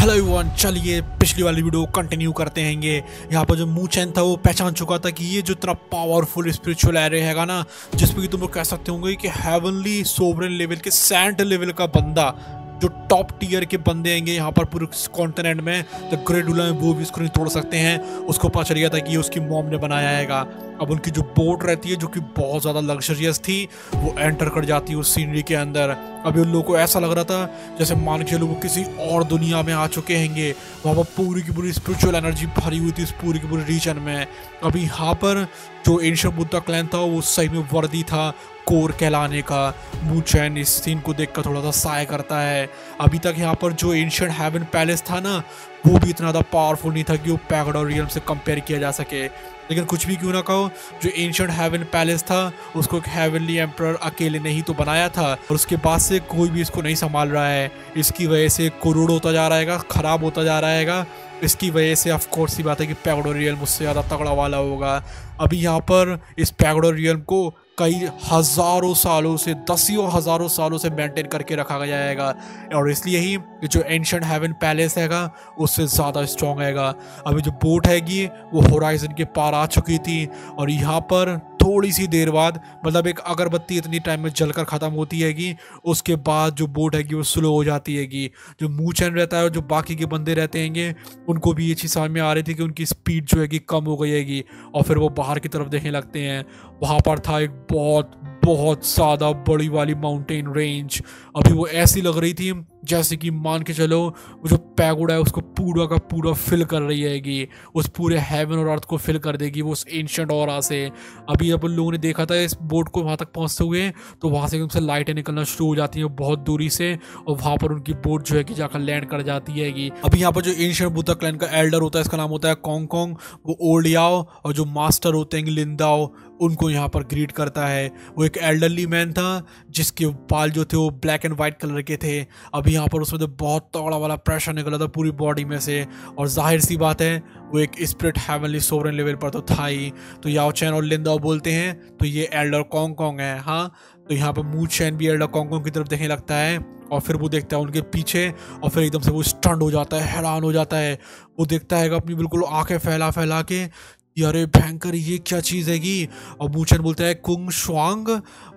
Hello everyone, चलिए पिछली वाली वीडियो कंटिन्यू करते हैंगे। यहाँ पर जो मू चैन था वो पहचान चुका था कि ये जो इतना पावरफुल स्पिरिचुअल एरे हैगा ना, जिसपे कि तुम लोग कह सकते होंगे कि हेवनली सोवरेन लेवल के सैंट लेवल का बंदा, जो टॉप टियर के बंदे आएंगे यहाँ पर पूरे कॉन्टिनेंट में, द ग्रेट डुला में, वो भी इसको नहीं तोड़ सकते हैं। उसको पता चल गया था कि ये उसकी मॉम ने बनाया हैगा। अब उनकी जो बोट रहती है, जो कि बहुत ज़्यादा लग्जरियस थी, वो एंटर कर जाती है उस सीनरी के अंदर। अभी उन लोगों को ऐसा लग रहा था जैसे मान के लोग किसी और दुनिया में आ चुके हैंगे। वहाँ पर पूरी की पूरी स्पिरिचुअल एनर्जी भरी हुई थी इस पूरी की पूरी रीजन में। अभी यहाँ पर जो एंशिएंट बुद्धा क्लैन था वो सही में वर्दी था कोर कहलाने का। मू चैन इस सीन को देखकर थोड़ा सा साय करता है। अभी तक यहाँ पर जो एंशिएंट हेवन पैलेस था ना, वो भी इतना ज़्यादा पावरफुल नहीं था कि वो पैगोडा रियल्म से कंपेयर किया जा सके। लेकिन कुछ भी क्यों ना कहो, जो एंशिएंट हेवन पैलेस था उसको एक हेवनली एम्परर अकेले ने ही तो बनाया था, और उसके बाद से कोई भी इसको नहीं संभाल रहा है। इसकी वजह से करोड़ होता जा रहा है, खराब होता जा रहा है। इसकी वजह से ऑफ कोर्स ही बात है कि पैगोडा रियल्म मुझसे ज़्यादा तगड़ा वाला होगा। अभी यहाँ पर इस पैगोडा रियल्म को कई हज़ारों सालों से, दसियों हज़ारों सालों से मेंटेन करके रखा गया हैगा, और इसलिए ही जो एंशिएंट हेवन पैलेस हैगा उससे ज़्यादा स्ट्रॉन्ग हैगा। अभी जो बोट हैगी वो होराइजन के पार आ चुकी थी, और यहाँ पर थोड़ी सी देर बाद, मतलब एक अगरबत्ती इतनी टाइम में जलकर ख़त्म होती हैगी, उसके बाद जो बोट हैगी वो स्लो हो जाती हैगी। जो मू चैन रहता है और जो बाकी के बंदे रहते हैंगे, उनको भी ये चीज़ समझ में आ रही थी कि उनकी स्पीड जो हैगी कम हो गई हैगी, और फिर वो बाहर की तरफ देखने लगते हैं। वहाँ पर था एक बहुत बहुत ज़्यादा बड़ी वाली माउंटेन रेंज। अभी वो ऐसी लग रही थी जैसे कि मान के चलो वो जो पैगोडा है उसको पूरा का पूरा फिल कर रही हैगी, उस पूरे हेवन और अर्थ को फिल कर देगी वो उस एंशिएंट ऑरा से। अभी अब उन लोगों ने देखा था इस बोट को वहाँ तक पहुँचते हुए, तो वहाँ से एकदम से लाइटें निकलना शुरू हो जाती हैं बहुत दूरी से, और वहाँ पर उनकी बोट जो है कि जाकर लैंड कर जाती हैगी। अभी यहाँ पर जो एंशिएंट बुद्धा क्लैन का एल्डर होता है, इसका नाम होता है कॉन्ग कॉन्ग, वो ओल्ड याओ, और जो मास्टर होते हैं लिंदाओ, उनको यहाँ पर ग्रीट करता है। वो एक एल्डरली मैन था जिसके बाल जो थे वो ब्लैक एंड वाइट कलर के थे। अभी यहाँ पर उसमें तो बहुत तगड़ा वाला प्रेशर निकला था पूरी बॉडी में से, और जाहिर सी बात है वो एक स्पिरिट हेवनली सोवरेन लेवल पर तो था ही। तो याओ चैन और लिंदाओ बोलते हैं तो ये एल्डर कॉन्ग कॉन्ग है। हाँ, तो यहाँ पर मू चैन भी एल्डर कॉन्ग कॉन्ग की तरफ देखने लगता है, और फिर वो देखता है उनके पीछे, और फिर एकदम से वो स्टंड हो जाता है, हैरान हो जाता है। वो देखता है अपनी बिल्कुल आंखें फैला फैला के, अरे भयंकर ये क्या चीज़ हैगी। और मू चैन बोलता है कुंग शुआंग।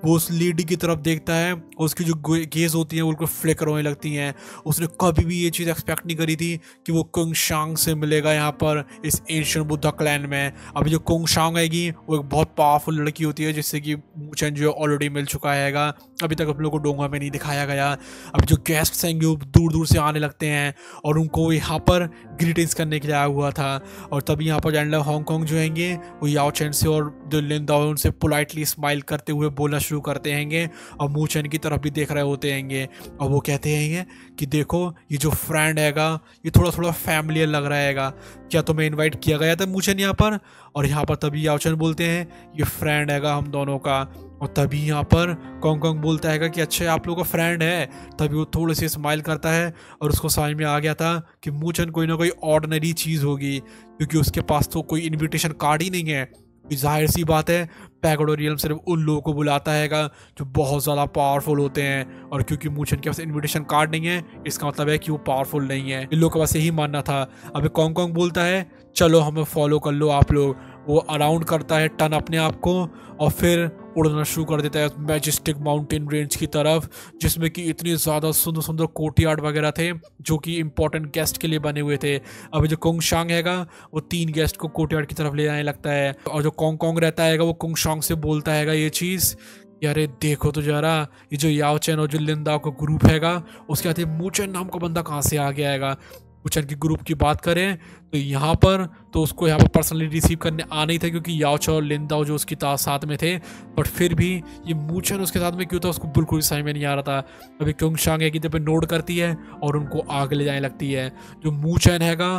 वो उस लेडी की तरफ देखता है, उसकी जो गेज होती हैं वो उनको फ्लिकर होने लगती हैं। उसने कभी भी ये चीज़ एक्सपेक्ट नहीं करी थी कि वो कुंग शांग से मिलेगा यहाँ पर इस एंशिएंट बुद्धा क्लैन में। अभी जो कुंग शांग हैगी वो एक बहुत पावरफुल लड़की होती है, जिससे कि मू चैन जो ऑलरेडी मिल चुका हैगा। अभी तक आप लोगों को डोंगा में नहीं दिखाया गया। अब जो गेस्ट्स हैंगे वो दूर दूर से आने लगते हैं, और उनको यहाँ पर ग्रीटिंग्स करने के लिए आया हुआ था। और तभी यहाँ पर जैंडलर हांगकांग जो हैंगे वो याओ चैन से और जो लिंदाओ उनसे पोलाइटली स्माइल करते हुए बोलना शुरू करते हैंगे, और मू चैन की तरफ भी देख रहे होते हैंगे। और वो कहते हैं कि देखो ये जो फ्रेंड हैगा ये थोड़ा थोड़ा फैमिलियर लग रहा हैगा, क्या तुम्हें इनवाइट किया गया था मू चैन यहाँ पर? और यहाँ पर तभी याओ चैन बोलते हैं ये फ्रेंड हैगा हम दोनों का। और तभी यहाँ पर कॉन्ग कॉन्ग बोलता है कि अच्छा आप लोगों का फ्रेंड है। तभी वो थोड़े से स्माइल करता है, और उसको समझ में आ गया था कि मू चैन कोई ना कोई ऑर्डिनरी चीज़ होगी, क्योंकि उसके पास तो कोई इनविटेशन कार्ड ही नहीं है। जाहिर सी बात है पैगोडा रियल्म सिर्फ उन लोगों को बुलाता हैगा जो बहुत ज़्यादा पावरफुल होते हैं, और क्योंकि मू चैन के पास इनविटेशन कार्ड नहीं है, इसका मतलब है कि वो पावरफुल नहीं है। इन लोगों के पास यही मानना था। अभी कॉन्ग कॉन्ग बोलता है चलो हमें फॉलो कर लो आप लोग। वो अराउंड करता है टन अपने आप को, और फिर उड़ना शुरू कर देता है मैजेस्टिक माउंटेन रेंज की तरफ, जिसमें कि इतने ज़्यादा सुंदर सुंदर कोर्टयार्ड वगैरह थे जो कि इंपॉर्टेंट गेस्ट के लिए बने हुए थे। अभी जो कुंग शांग हैगा वो 3 गेस्ट को कोर्टयार्ड की तरफ ले जाने लगता है, और जो कॉन्ग कॉन्ग रहता है वो कुंग शांग से बोलता है ये चीज़, यारे देखो तो जरा ये जो याओ चैन और जो लिंदाओ का ग्रुप हैगा उसके साथ मू चैन नाम का बंदा कहाँ से आ गया हैगा। मू चैन के ग्रुप की बात करें तो यहाँ पर तो उसको यहाँ पर पर्सनली रिसीव करने आ नहीं था, क्योंकि याओ चैन और लिंदाओ जो उसकी साथ में थे, बट फिर भी ये मू चैन उसके साथ में क्यों था उसको बिल्कुल समझ में नहीं आ रहा था। अभी कुंग शांग है कि जब नोट करती है और उनको आगे ले जाने लगती है। जो मू चैन हैगा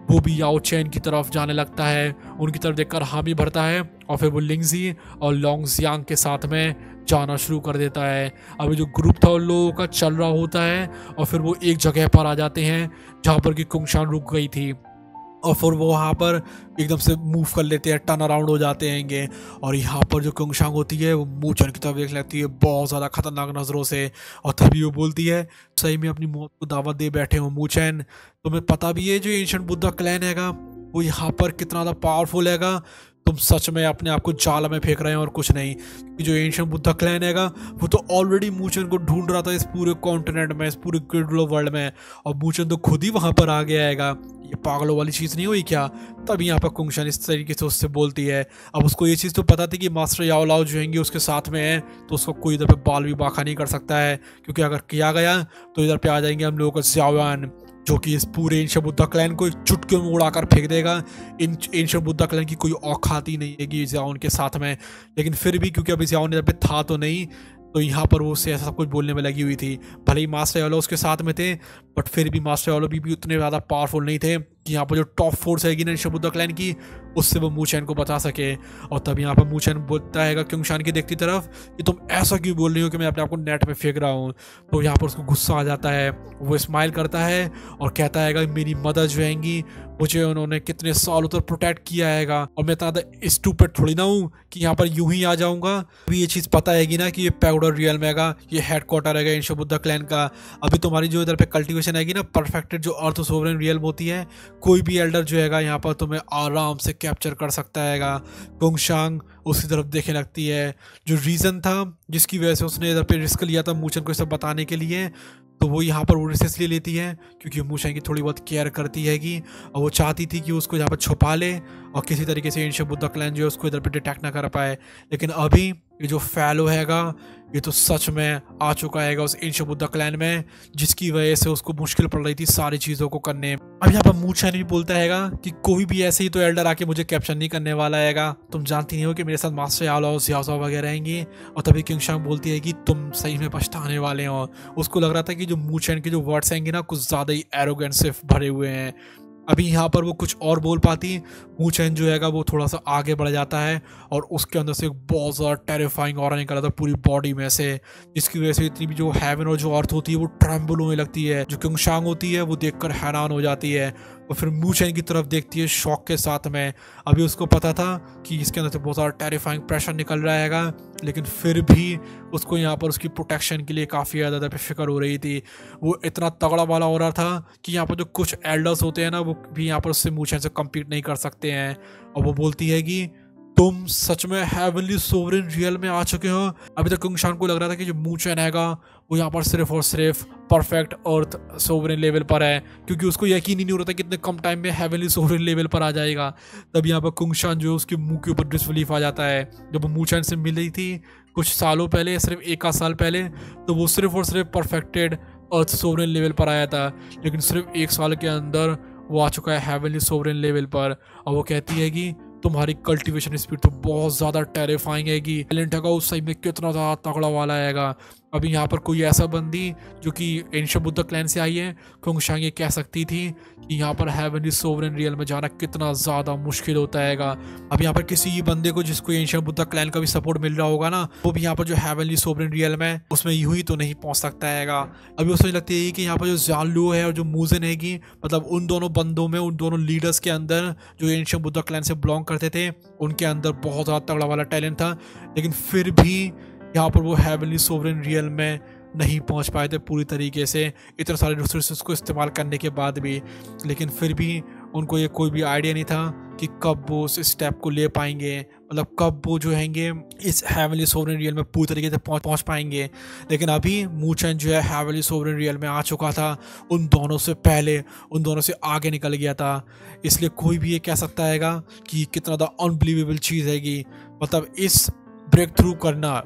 वो भी याओ चैन की तरफ जाने लगता है, उनकी तरफ देखकर हामी भरता है, और फिर वो लिंगजी और लोंगजियांग के साथ में जाना शुरू कर देता है। अभी जो ग्रुप था उन लोगों का चल रहा होता है, और फिर वो एक जगह पर आ जाते हैं जहाँ पर कि कुंग शांग रुक गई थी। और फिर वो वहाँ पर एकदम से मूव कर लेते हैं, टर्न अराउंड हो जाते हैंगे। और यहाँ पर जो कुंगशांग होती है वो मूचन की तरफ देख लेती है बहुत ज़्यादा खतरनाक नज़रों से, और तभी वो बोलती है सही में अपनी मौत को दावत दे बैठे हो मूचन, तुम्हें पता भी है जो एंशिएंट बुद्धा क्लैन हैगा वो यहाँ पर कितना ज़्यादा पावरफुल हैगा, तुम सच में अपने आप को जाल में फेंक रहे हैं और कुछ नहीं। कि जो एंशिएंट बुद्धा क्लैन हैगा वो तो ऑलरेडी मूचन को ढूंढ रहा था इस पूरे कॉन्टिनेंट में, इस पूरे ग्रिडलो वर्ल्ड में, और मूचन तो खुद ही वहाँ पर आ गया हैगा। ये पागलों वाली चीज़ नहीं हुई क्या? तभी यहाँ पर कुंगशान इस तरीके से उससे बोलती है। अब उसको ये चीज़ तो पता थी कि मास्टर याओ लाओ जो हैंगे उसके साथ में है, तो उसको कोई इधर पे बाल भी बाखा नहीं कर सकता है, क्योंकि अगर किया गया तो इधर पे आ जाएंगे हम लोगों का ज़ियाओयान, जो कि इस पूरे एंशिएंट बुद्धा क्लैन को चुटकियों में उड़ाकर फेंक देगा। एंशिएंट बुद्धा क्लैन की कोई औकात ही नहीं है ज़ियाओन के साथ में। लेकिन फिर भी क्योंकि अभी ज़ियाओन इधर पे था तो नहीं, तो यहाँ पर वो उससे ऐसा सब कुछ बोलने में लगी हुई थी। भले ही मास्टर याओ उसके साथ में थे, बट फिर भी मास्टर याओ भी उतने ज़्यादा पावरफुल नहीं थे कि यहाँ पर जो टॉप फोर्स हैगी ना एंशिएंट बुद्धा क्लैन की, उससे वो मूचैन को बचा सके। और तब यहाँ पर मूचैन बोलता है कुंगशान की देखती तरफ कि तुम ऐसा क्यों बोल रही हो कि मैं अपने आप को नेट में फेंक रहा हूँ। तो यहाँ पर उसको गुस्सा आ जाता है, वो स्माइल करता है और कहता है मेरी मदर जो हैंगी मुझे उन्होंने कितने सालों तक प्रोटेक्ट किया हैगा, और मैं इतना स्टूपिड थोड़ी ना हूँ कि यहाँ पर यूं ही आ जाऊँगा। अभी ये चीज़ पता हैगी ना कि ये पैगोडा रियल में हैगा, ये हेडक्वार्टर हैगा एंशिएंट बुद्धा क्लैन का। अभी तुम्हारी जो इधर पे कल्टिवेशन हैगी ना परफेक्टेड जो अर्थ सोवरेन रियल होती है, कोई भी एल्डर जो हैगा यहाँ पर तुम्हें आराम से कैप्चर कर सकता हैगा। कुंगशांग उसकी तरफ देखने लगती है। जो रीज़न था जिसकी वजह से उसने इधर पे रिस्क लिया था मूचन को इसे बताने के लिए, तो वो यहाँ पर वो रिस्क इसलिए लेती है क्योंकि मूचन की थोड़ी बहुत केयर करती हैगी, और वो चाहती थी कि उसको यहाँ पर छुपा ले और किसी तरीके से एंशिएंट बुद्धा क्लैन जो है उसको इधर पे डिटेक्ट ना कर पाए। लेकिन अभी ये जो फैलो हैगा ये तो सच में आ चुका हैगा उस एंशिएंट बुद्धा क्लैन में, जिसकी वजह से उसको मुश्किल पड़ रही थी सारी चीज़ों को करने। अब यहाँ पर मूचन भी बोलता हैगा कि कोई भी ऐसे ही तो एल्डर आके मुझे कैप्चर नहीं करने वाला हैगा, तुम जानती नहीं हो कि मेरे साथ मास्टर याओ लाओ ज़ियाओ वगैरह रहेंगी। और तभी कुंगशांग बोलती है कि तुम सही में पछताने वाले हो। उसको लग रहा था कि जो मूचन के जो वर्ड्स हैंगे ना कुछ ज़्यादा ही एरोगेंट से भरे हुए हैं। अभी यहाँ पर वो कुछ और बोल पाती, मूचन जो हैगा वो थोड़ा सा आगे बढ़ जाता है और उसके अंदर से एक बहुत ज़्यादा टेरिफाइंग ऑरा निकला था पूरी बॉडी में से, जिसकी वजह से इतनी भी जो हेवन और जो अर्थ होती है वो ट्रम्बल होने लगती है। जो कुंगशांग होती है वो देखकर हैरान हो जाती है और फिर मूचन की तरफ देखती है शॉक के साथ में। अभी उसको पता था कि इसके अंदर से बहुत ज़्यादा टेरिफाइंग प्रेशर निकल रहा हैगा, लेकिन फिर भी उसको यहाँ पर उसकी प्रोटेक्शन के लिए काफ़ी ज़्यादा फिक्र हो रही थी। वो इतना तगड़ा वाला हो रहा था कि यहाँ पर जो कुछ एल्डर्स होते हैं ना वो भी यहाँ पर उससे मूचन से कम्पीट नहीं कर सकते हैं। और वो बोलती है कि तुम सच में हेवनली सोवरेन रियल में आ चुके हो। अभी तक कुंगशान को लग रहा था कि जो मूचन हैगा वो यहाँ पर सिर्फ और सिर्फ परफेक्ट अर्थ सोवरेन लेवल पर है, क्योंकि उसको यकीन ही नहीं हो रहा था कि इतने कम टाइम में हेवनली सोवरेन लेवल पर आ जाएगा। तब यहाँ पर कुंगशान जो है उसके मुंह के ऊपर डिसबिलीफ आ जाता है। जब वो मूचन से मिल रही थी कुछ सालों पहले, सिर्फ 1 साल पहले, तो वो सिर्फ और सिर्फ परफेक्टेड अर्थ सोवरेन लेवल पर आया था, लेकिन सिर्फ 1 साल के अंदर वो आ चुका है हेवनली सोवरेन लेवल पर। और वो कहती है कि तुम्हारी कल्टीवेशन स्पीड तो बहुत ज़्यादा टेरिफाइंग हैगी, टैलेंट हैगा उस सही में कितना ज़्यादा तगड़ा वाला हैगा। अभी यहाँ पर कोई ऐसा बंदी जो कि एंशिएंट बुद्धा क्लैन से आई है, कुंगशांग ये कह सकती थी कि यहाँ पर हेवनली सोवरेन रियल में जाना कितना ज़्यादा मुश्किल होता हैगा। अब यहाँ पर किसी बंदे को जिसको एंशिएंट बुद्धा क्लैन का भी सपोर्ट मिल रहा होगा ना, वो भी यहाँ पर जो हेवनली सोवरेन रियल में उसमें यूं ही तो नहीं पहुँच सकता हैगा। अभी उसको लगती है कि यहाँ पर जो ज़ालू है और जो मूजन हैगी, मतलब उन दोनों बंदों में, उन दोनों लीडर्स के अंदर जो एंशिएंट बुद्धा क्लैन से बिलोंग करते थे, उनके अंदर बहुत ज़्यादा तगड़ा वाला टैलेंट था, लेकिन फिर भी यहाँ पर वो हेवनली सोवरेन रियल में नहीं पहुँच पाए थे पूरी तरीके से, इतने सारे रिसोर्सेज को इस्तेमाल करने के बाद भी। लेकिन फिर भी उनको ये कोई भी आइडिया नहीं था कि कब वो उस स्टेप को ले पाएंगे, मतलब कब वो जो हैंगे इस हेवनली सोवरेन रियल में पूरी तरीके से पहुँच पाएंगे। लेकिन अभी मूचन जो है हेवनली सोवरेन रियल में आ चुका था, उन दोनों से पहले, उन दोनों से आगे निकल गया था। इसलिए कोई भी ये कह सकता हैगा कि कितना ज़्यादा अनबिलीवेबल चीज़ हैगी, मतलब इस ब्रेक थ्रू करना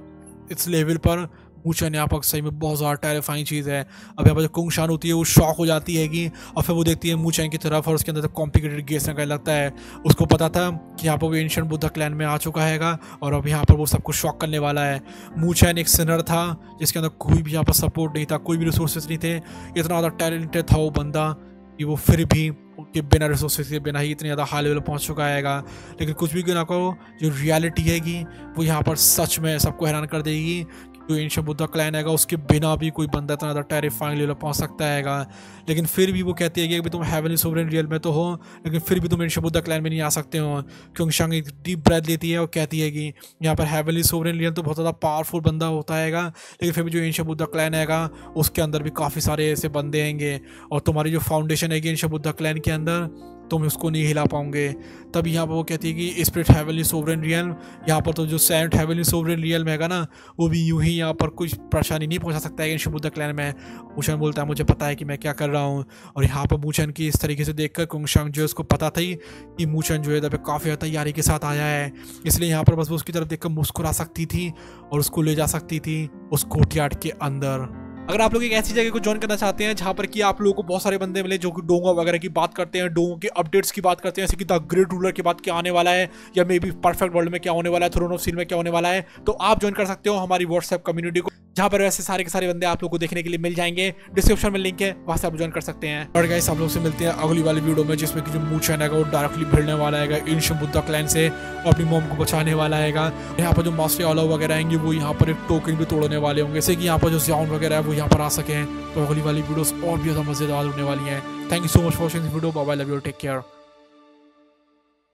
इस लेवल पर मूचन यहाँ पर सही में बहुत ज़्यादा टेरिफाइंग चीज़ है। अब यहाँ पर जो कुंगशान होती है वो शॉक हो जाती हैगी और फिर वो देखती है मूचन की तरफ और उसके अंदर कॉम्प्लिकेटेड गेस निकलने लगता है। उसको पता था कि यहाँ पर वो एंशिएंट बुद्धा क्लैन में आ चुका हैगा और अब यहाँ पर वो सबको शॉक करने वाला है। मूचन एक सिनर था जिसके अंदर कोई भी यहाँ पर सपोर्ट नहीं था, कोई भी रिसोर्सेज नहीं थे, इतना ज़्यादा टैलेंटेड था वो बंदा कि वो फिर भी उनके बिना रिसोर्सेज के बिना ही इतने ज़्यादा हाई लेवल पहुंच चुका हैगा। लेकिन कुछ भी ना करो, जो रियलिटी हैगी वो यहाँ पर सच में सबको हैरान कर देगी। जो एंशिएंट बुद्धा क्लैन हैगा उसके बिना भी कोई बंदा इतना ज़्यादा टेरिफाइंग लेवल पहुंच सकता हैगा। लेकिन फिर भी वो कहती है कि अभी तुम हेवनली सोवरेन रियल में तो हो, लेकिन फिर भी तुम एंशिएंट बुद्धा क्लैन में नहीं आ सकते हो। क्योंशांग एक डीप ब्रेथ लेती है और कहती है कि यहाँ पर हेवनली सोवरेन रियल तो बहुत ज़्यादा पावरफुल बंदा होता हैगा, लेकिन फिर भी जो एंशिएंट बुद्धा क्लैन हैगा उसके अंदर भी काफ़ी सारे ऐसे बंदे हैंगे, और तुम्हारी जो फाउंडेशन है एंशिएंट बुद्धा क्लैन के अंदर तुम उसको नहीं हिला पाओगे। तब यहाँ पर वो कहती है कि स्पिरिट हेवनली सोवरेन रियल, यहाँ पर तो जो सेवेंथ हेवनली सोवरेन रियल में हैगा ना, वो भी यूं ही यहाँ पर कुछ परेशानी नहीं पहुँचा सकता है एंशिएंट बुद्धा क्लैन में। मूचेन बोलता है मुझे पता है कि मैं क्या कर रहा हूँ, और यहाँ पर मूचेन की इस तरीके से देखकर कुंगशांग जो है उसको पता था कि मूचेन जो है इधर पे काफ़ी तैयारी के साथ आया है, इसलिए यहाँ पर बस वो उसकी तरफ देखकर मुस्कुरा सकती थी और उसको ले जा सकती थी उस कोर्टयार्ड के अंदर। अगर आप लोग एक ऐसी जगह को ज्वाइन करना चाहते हैं जहाँ पर कि आप लोगों को बहुत सारे बंदे मिले जो कि डोंगा वगैरह की बात करते हैं, डोंगों के अपडेट्स की बात करते हैं, जैसे कि द ग्रेट रूलर के बाद क्या आने वाला है, या मे बी परफेक्ट वर्ल्ड में क्या होने वाला है, थ्रोन ऑफ स्टील में क्या होने वाला है, तो आप ज्वाइन कर सकते हो हमारी व्हाट्सएप कम्युनिटी को, जहाँ पर वैसे सारे के सारे बंदे आप लोग को देखने के लिए मिल जाएंगे। डिस्क्रिप्शन में लिंक है, वहाँ से आप ज्वाइन कर सकते हैं। और गाइस आप लोग से मिलते हैं अगली वाली वीडियो में, जिसमें कि जो मूचेन है वो डायरेक्टली भिड़ने वाला है एंशिएंट बुद्धा क्लैन से और अपनी मॉम को बचाने वाला है। यहाँ पर जो मास्टर ऑलो वगैरह आएंगे वो यहाँ पर एक टोकन भी तोड़ने वाले होंगे, जैसे कि यहाँ पर जो ज़ियाओन वगैरह है वो यहाँ पर आ सकें। तो अगली वाली वीडियोस और भी ज़्यादा मज़ेदार होने वाली हैं। Thank you so much for watching this video. Bye bye, love you, take care.